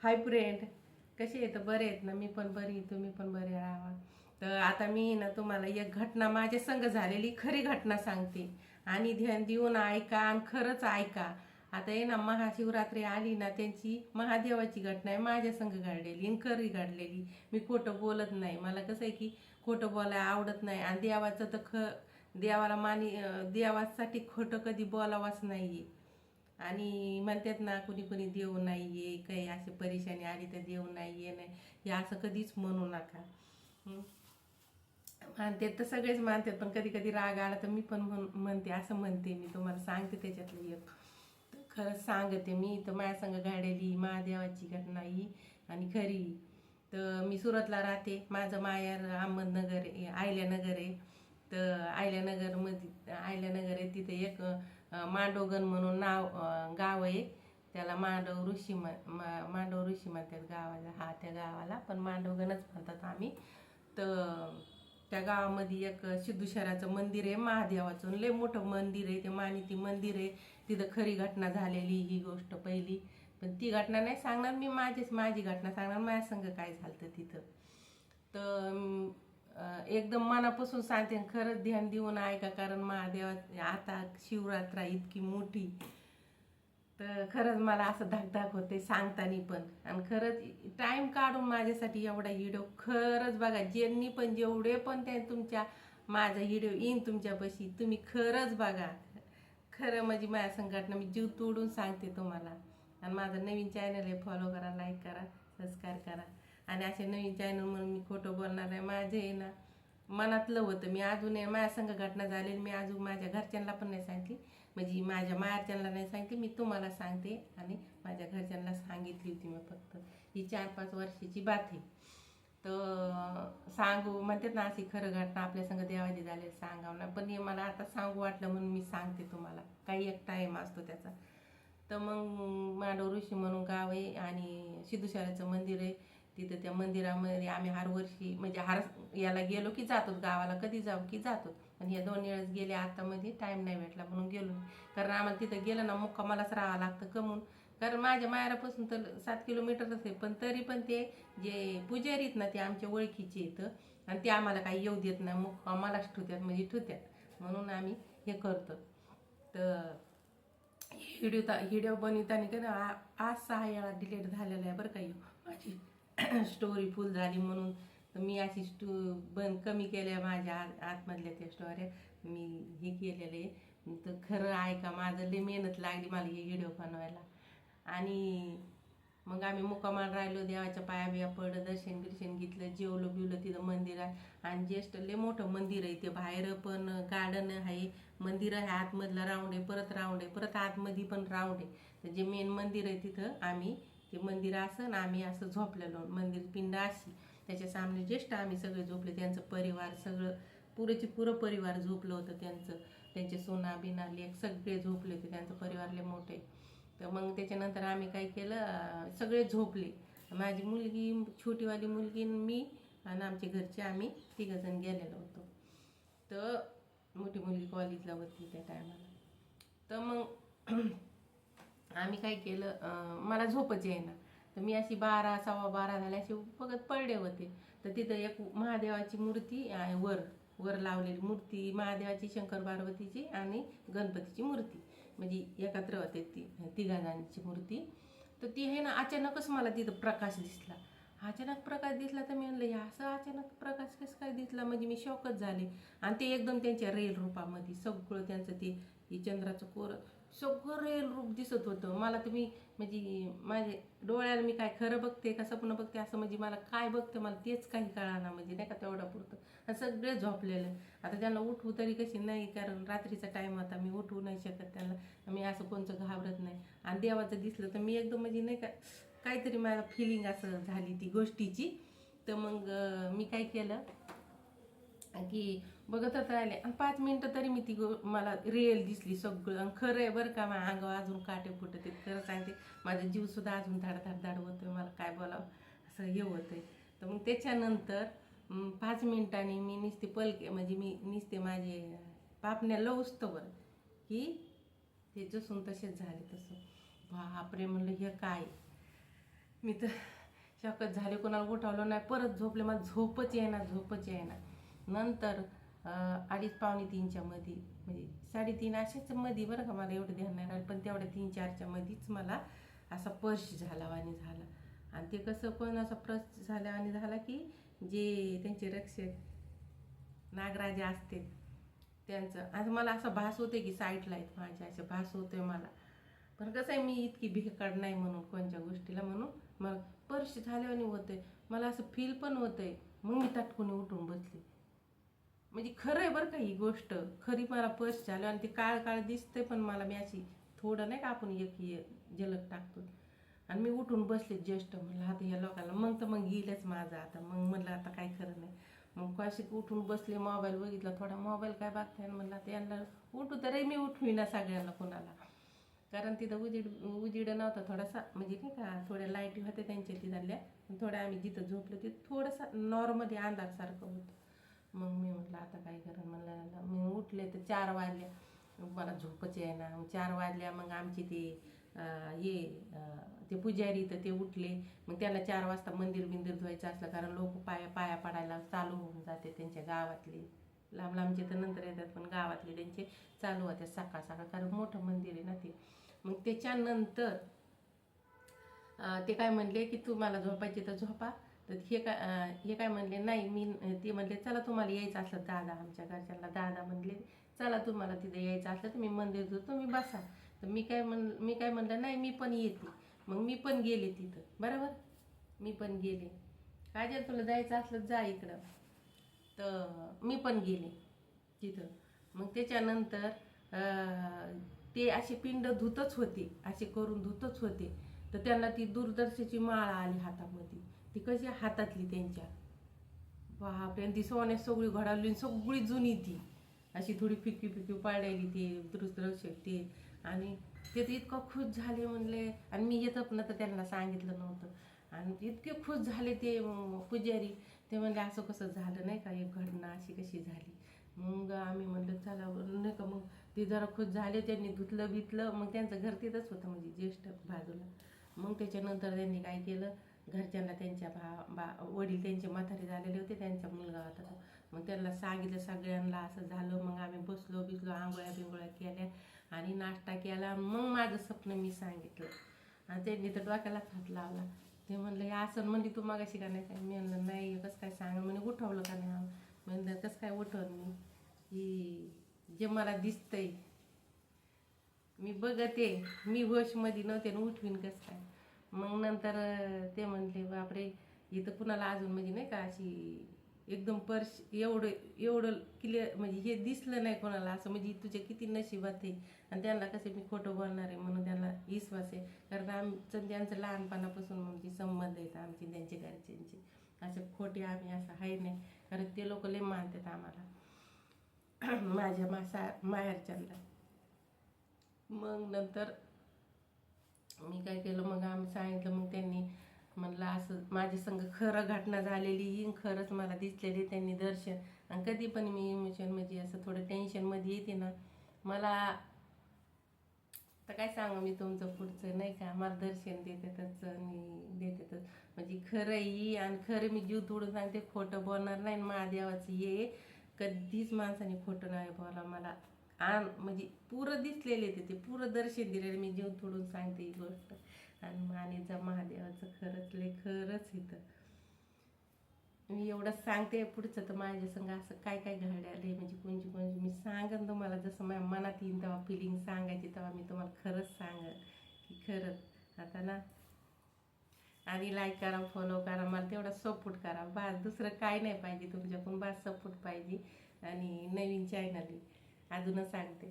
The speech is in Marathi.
हाय फ्रेंड, कसे आहेत? बरे आहेत ना? मी पण बरी, तुम्ही पण बरे राहा. तर आता मी ना तुम्हाला एक घटना माझ्या संग झालेली खरी घटना सांगते आणि ध्यान देऊन ऐका आणि खरंच ऐका. आता आहे ना, महाशिवरात्री आली ना, त्यांची महादेवाची घटना आहे माझ्या संग घडलेली आणि खरी घडलेली. मी खोटं बोलत नाही. मला कसं आहे की खोटं बोलायला आवडत नाही आणि देवाचं तर देवाला देवासाठी खोटं कधी बोलावंच नाहीये. आणि म्हणतात ना, कुणी कुणी देव नाहीये, काही अशी परेशानी आली तर देव नाहीये, नाही हे असं कधीच म्हणू नका. हं. मानतात तर सगळेच मानतात, पण कधी कधी राग आला तर मी पण म्हणते, असं म्हणते. मी तुम्हाला सांगते त्याच्यातलं एक. तर खरंच सांगते मी. तर माझ्या संग घडलेली महादेवाची घटना ही आणि खरी. तर मी सुरतला राहते. माझं माहेर अहमदनगर आहे, आयल्यानगर आहे. तर आयल्यानगर आहे, तिथे एक मांडवगण म्हणून गाव आहे. त्याला मांडव ऋषी म्हणतात गावाला. हा, त्या गावाला पण मांडवगणच म्हणतात आम्ही. तर त्या गावामध्ये एक सिद्धेश्वराचं मंदिर आहे, महादेवाचं लय मोठं मंदिर आहे. ते मानिती मंदिर आहे. तिथं खरी घटना झालेली ही गोष्ट पहिली. पण ती घटना नाही सांगणार मी, माझी घटना सांगणार माझ्या संग काय झालं तिथं. तर एकदम मनापासून सांगते, खरंच ध्यान देऊन ऐका, कारण महादेवा आता शिवरात्र इतकी मोठी. तर खरंच मला असं धाकधाक होते सांगताना पण. आणि खरंच टाइम काढून माझ्यासाठी एवढा व्हिडिओ खरंच बघा. ज्यांनी पण जेवढे पण ते तुमच्या माझा व्हिडिओ येईन तुमच्यापाशी, तुम्ही खरंच बघा. खरं म्हणजे माझ्या संघटना मी जीव तोडून सांगते तुम्हाला. आणि माझं नवीन चॅनल आहे, फॉलो करा, लाईक करा, सबस्क्राईब करा. आणि असे नवीन चॅनल म्हणून मी खोटं बोलणार आहे. माझे आहे ना, मनातलं होतं. मी अजून माझ्या संग घटना झालेली मी अजून माझ्या घरच्यांना पण नाही सांगितली. म्हणजे माझ्या माहेरच्यांना नाही सांगितली, मी तुम्हाला सांगते. आणि माझ्या घरच्यांना सांगितली होती मी फक्त. ही 4-5 वर्षाची बात आहे. तर सांगू म्हणतात ना, अशी खरं घटना आपल्या संग देवाची झालेली सांगावं ना, पण हे मला आता सांगू वाटलं म्हणून मी सांगते तुम्हाला. काही एक टाईम असतो त्याचा. तर मग मांडव ऋषी म्हणून गाव आहे आणि सिद्धेश्वराचं मंदिर आहे. तिथं त्या मंदिरामध्ये आम्ही हर वर्षी म्हणजे याला गेलो की जातो, गावाला कधी जाऊ की जातो. पण हे 2 वेळेस गेले, आतामध्ये टाईम नाही भेटला म्हणून गेलो. कारण आम्हाला तिथं गेलं ना, मुक्कामालाच राहावं लागतं कमून. कारण माझ्या माहेरापासून तर 7 किलोमीटरच आहे. पण तरी पण ते जे पुजारी आहेत ना, ते आमच्या ओळखीचे येतं आणि ते आम्हाला काही येऊ देत नाही, मुक्कामालाच ठेवतात म्हणजे ठेवतात. म्हणून आम्ही हे करतो. तर व्हिडिओ बनवताना का ना, 5-6 वेळा डिलीट झालेला आहे बरं का. माझी स्टोरी फुल झाली म्हणून. तर मी अशी बंद कमी केल्या माझ्या आतमधल्या त्या स्टोऱ्या मी हे केलेलं आहे. तर खरं ऐका, माझं लई मेहनत लागली मला हे व्हिडिओ बनवायला. आणि मग आम्ही मुक्कामाला राहिलो, देवाच्या पाया बिया पडलं, दर्शन घेतलं, जेवलो बिवलं तिथं मंदिरात. आणि ज्येष्ठ लय मोठं मंदिर आहे ते. बाहेर पण गार्डन आहे, मंदिर आहे, आतमधला राऊंड आहे, परत राऊंड आहे, परत आतमध्ये पण राऊंड आहे. तर जे मेन मंदिर आहे तिथं आम्ही, ते मंदिर असं ना, आम्ही असं झोपलेलो, मंदिर पिंड अशी त्याच्या सामने ज्येष्ठ आम्ही सगळे झोपले. त्यांचं परिवार सगळं पुरं परिवार झोपलं होतं त्यांचं. त्यांचे सोना बिना लेक सगळे झोपले होते, त्यांचं परिवार लय मोठे. तर मग त्याच्यानंतर आम्ही काय केलं, सगळे झोपले. माझी मुलगी, छोटीवाली मुलगी, मी आणि आमचे घरचे आम्ही 3 जण गेलेलो होतो. तर मोठी मुलगी कॉलेजला होती त्या टायमाला. तर मग आम्ही काय केलं, मला झोपच येईना. तर मी अशी 12, 12:15 झाले असे बघत पडले होते. तर तिथं एक महादेवाची मूर्ती वर वर लावलेली मूर्ती, महादेवाची, शंकर पार्वतीची आणि गणपतीची मूर्ती, म्हणजे एकत्र होते ती 3 जणांची मूर्ती. तर ती आहे ना, अचानकच मला तिथं प्रकाश दिसला. अचानक प्रकाश दिसला तर मी म्हणलं, हे असं अचानक प्रकाश कसं काय दिसला, म्हणजे मी शॉकच झाले. आणि ते एकदम त्यांच्या रेल रूपामध्ये सगळं त्यांचं ते चंद्राचं कोर सगळं रेल रूप दिसत होतं मला. तुम्ही म्हणजे माझे डोळ्याला मी काय खरं बघते का स्वप्न बघते, असं म्हणजे मला काय बघते मला तेच काही कळाना, म्हणजे नाही का तेवढा पुरतं. आणि सगळे झोपलेले. आता त्यांना उठवू तरी कशी नाही, कारण रात्रीचा टाईम होता, मी उठवू नाही शकत त्यांना. मी असं कोणचं घाबरत नाही. आणि देवाचं दिसलं तर मी एकदम म्हणजे नाही का, काहीतरी मला फिलिंग असं झाली ती गोष्टीची. तर मग मी काय केलं की बघतच राहिले. आणि 5 मिनटं तरी मी मला रिअल दिसली सगळं. आणि खरं आहे बरं का, माझ्या अंगावर अजून काटे फुटत आहेत, खरं सांगते. माझा जीवसुद्धा अजून धाड होतोय, मला काय बोलावं असं हे होतंय. तर मग त्याच्यानंतर 5 मिनिटांनी मी नुसते पलके, म्हणजे मी नुसते माझे पापण्या लवस्तवर की ते जसून तसेच झाले. तसं बापरे म्हणलं, हे काय. मी तर शॉकच झाले, कोणाला उठवलं नाही, परत झोपले, मला झोपच येईना. नंतर 2:30-2:45च्या मध्ये, म्हणजे 3:30 अशाच मध्ये बरं का, मला एवढं ध्यान नाही राहिलं, पण तेवढ्या 3-4च्या मध्येच मला असा पर्श झाला आणि झाला. आणि ते कसं पण असा पर्श झाला आणि झाला की जे त्यांचे रक्षक नागराजा असते त्यांचं, आज मला असं भास होते की साईडला आहेत माझ्या, असं भास होतोय मला. पण कसं आहे, मी इतकी भिकड नाही म्हणून कोणत्या गोष्टीला, म्हणून मला पर्श झाल्यावानी होतंय, मला असं फील पण होतंय. मग मी तटकून उठून बसले. म्हणजे खरं आहे बरं का, ही गोष्ट खरी, मला पर्स झालं आणि ते काळ काळ दिसते, पण मला मी अशी थोडं नाही का आपण एक झलक टाकतो, आणि मी उठून बसले जस्ट. म्हणलं आता या लोकांना मग गेलंच माझं आता, मग म्हणलं आता काय खरं नाही. मग काशीत उठून बसले, मोबाईल बघितला थोडा, मोबाईल काय बघताय, म्हणलं आता यांना उठू तरी मी उठवीना सगळ्यांना कोणाला, कारण तिथं उजीड नव्हता थोडासा, म्हणजे नाही का थोड्या लाईटी होत्या त्यांच्या तिथल्या, थोड्या आम्ही जिथं झोपलो तिथं थोडंसं नॉर्मली अंधारसारखं होतं. मग मी म्हटलं आता काय करेन, म्हणलं मी उठले तर 4 वाजल्या, मला झोपच येईना. 4 वाजल्या, मग आमचे ते पुजारी तर ते उठले. मग त्याला 4 वाजता मंदिर धुवायचं असलं, कारण लोक पाया पडायला चालू होऊन जाते त्यांच्या गावातले, लांब लांबचे तर नंतर येतात, पण गावातले त्यांचे चालू होते सकाळ, कारण मोठं मंदिर आहे ना ते. मग त्याच्यानंतर ते काय म्हणले की तुम्हाला झोपायचे तर झोपा. तर हे काय म्हणले, नाही मी, ते म्हणले चला तुम्हाला यायचं असलं, दादा आमच्या घरच्यांना दादा म्हणले चला तुम्हाला तिथे यायचं असलं तर मी मंदिर धुतो, तुम्ही बसा. तर मी काय म्हणलं नाही मी पण येते. मग मी पण गेले तिथं, बरोबर मी पण गेले. काजल तुला जायचं असलं जा इकडं, तर मी पण गेले तिथं. मग त्याच्यानंतर ते असे पिंड धुतच होते, असे करून धुतच होते. तर त्यांना ती दूरदर्शनाची माळ आली हातामध्ये, ती कशी हातातली त्यांच्या, बापरे, ती सोन्यात सगळी घडावली, सगळी जुनी, ती अशी थोडी फिकी पाडलेली ती दूरदर्शक ते. आणि ते तर इतकं खुश झाले म्हणले, आणि मी येतं ना तर त्यांना सांगितलं नव्हतं, आणि इतके खुश झाले ते पुजारी. ते म्हणले असं कसं झालं नाही का, एक घटना अशी कशी झाली. मग आम्ही म्हणलं चला नाही का, मग ते जरा खुश झाले, त्यांनी धुतलं बितलं. मग त्यांचं घर तिथंच होतं, म्हणजे ज्येष्ठ बाजूला. मग त्याच्यानंतर त्यांनी काय केलं, घरच्यांना त्यांच्या वडील त्यांचे म्हातारे झालेले होते, त्यांचा मुलगा होता तो. मग त्यांना सांगितलं सगळ्यांना असं झालं. मग आम्ही बसलो आंघोळ्या बिंगोळ्या केल्या आणि नाश्ता केला. मग माझं स्वप्न मी सांगितलं, आणि त्यांनी तर डोक्याला हात लावला. ते म्हणलं हे असं म्हणली तू मागाशी का नाही काय, मी म्हणलं नाही कसं काय सांग, म्हणे उठवलं का नाही, म्हणलं कसं काय उठवलं मी, की जे मला दिसतंय मी बघते, मी होशमध्ये नव्हते ना, उठवीन कसं काय. मग नंतर ते म्हणले बापरे, इथं कुणाला अजून म्हणजे नाही का अशी एकदम पर्स एवढं क्लिअर म्हणजे हे दिसलं नाही कोणाला असं, म्हणजे तुझ्या किती नशिबात आहे. आणि त्यांना कसे मी खोटं बोलणार आहे म्हणून त्यांना विश्वास आहे, कारण आमचं त्यांचं लहानपणापासून म्हणजे संबंध आहेत आमची त्यांच्या घरच्यांची, असं खोटे आम्ही असं आहे नाही, कारण ते लोक लय मानतात आम्हाला माझ्या माहेरच्यांना. मग नंतर मी काय केलं, मग आम्ही सांगितलं. मग त्यांनी म्हणलं असं माझ्या संग खरं घटना झालेली ही, खरंच मला दिसलेली त्यांनी दर्शन. आणि कधी पण मी इमोशन म्हणजे असं थोडं टेन्शनमध्ये येते ना, मला तर काय सांगू मी तुमचं पुढचं नाही का, मला दर्शन देतातच आणि देतातच, म्हणजे खरं ही. आणि खरं मी जीव तोडून सांगते, खोटं बोलणार नाही. महादेवाचं ये कधीच माणसाने खोटं नाही बोला मला. म्हणजे पुरं दिसलेले ते पुरं दर्शन दिलेले, मी जीव तोडून सांगते ही गोष्ट. आणि मानेचा महादेवाचं खरंच इथं मी एवढंच सांगते. पुढचं तर माझ्या संग असं काय घडलं आहे, म्हणजे कोणची मी सांगन तुम्हाला, जसं माझ्या मनात येईन तेव्हा फिलिंग सांगायची, तेव्हा मी तुम्हाला खरंच सांगेन की खरंच आता ना. आणि लाईक करा, फॉलो करा, मला तेवढा सपोर्ट करा बस, दुसरं काय नाही पाहिजे तुमच्याकडून, बस सपोर्ट पाहिजे. आणि नवीन चॅनल अजूनच सांगते.